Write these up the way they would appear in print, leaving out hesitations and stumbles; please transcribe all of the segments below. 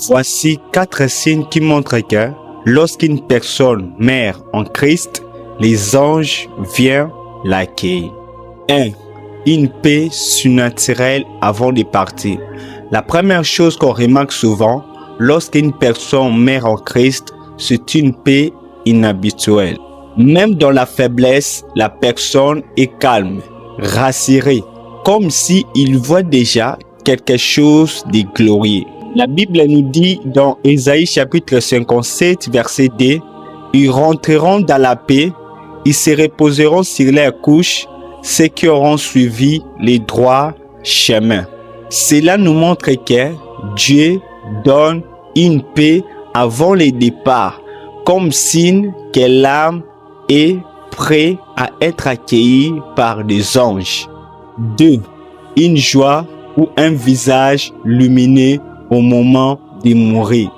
Voici 4 signes qui montrent que lorsqu'une personne meurt en Christ, les anges viennent l'accueillir. 1. Une paix surnaturelle avant de partir. La première chose qu'on remarque souvent lorsqu'une personne meurt en Christ, c'est une paix inhabituelle. Même dans la faiblesse, la personne est calme, rassurée, comme s'il voit déjà quelque chose de glorieux. La Bible nous dit dans Ésaïe chapitre 57, verset 2, « Ils rentreront dans la paix, ils se reposeront sur leurs couches, ceux qui auront suivi les droits chemins. » Cela nous montre que Dieu donne une paix avant le départ, comme signe que l'âme est prête à être accueillie par des anges. 2. Une joie ou un visage lumineux au moment de mourir.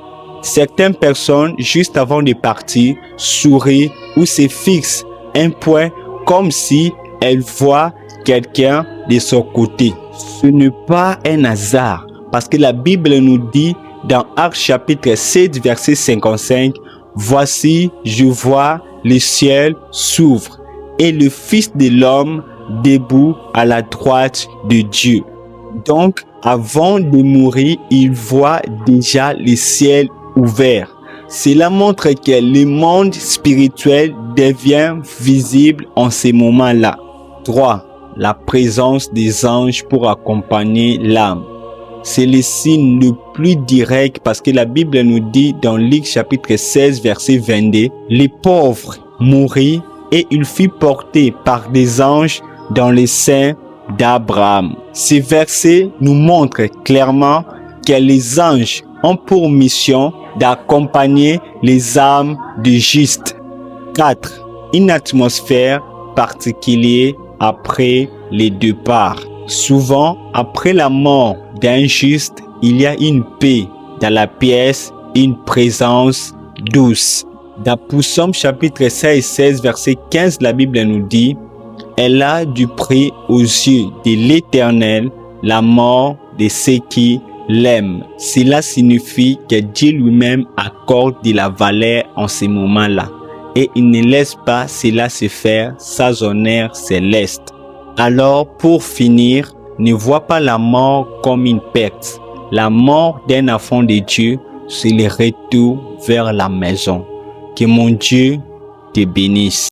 Certaines personnes, juste avant de partir, sourient ou se fixent un point comme si elles voient quelqu'un de son côté. Ce n'est pas un hasard, parce que la Bible nous dit dans Actes chapitre 7, verset 55, « Voici, je vois le ciel s'ouvre et le Fils de l'homme debout à la droite de Dieu. » Donc, avant de mourir, il voit déjà le ciel ouvert. Cela montre que le monde spirituel devient visible en ces moments-là. 3. La présence des anges pour accompagner l'âme. C'est le signe le plus direct parce que la Bible nous dit dans Luc chapitre 16 verset 22, « Les pauvres mourirent et il fut porté par des anges dans les seins d'Abraham. » Ces versets nous montrent clairement que les anges ont pour mission d'accompagner les âmes du juste. 4. Une atmosphère particulière après les départ. Souvent, après la mort d'un juste, il y a une paix dans la pièce, une présence douce. Dans Psaume chapitre 16, verset 15, la Bible nous dit « Elle a du prix aux yeux de l'Éternel, la mort de ceux qui l'aiment. » Cela signifie que Dieu lui-même accorde de la valeur en ces moments-là. Et il ne laisse pas cela se faire sans honneur céleste. Alors, pour finir, ne vois pas la mort comme une perte. La mort d'un enfant de Dieu, c'est le retour vers la maison. Que mon Dieu te bénisse.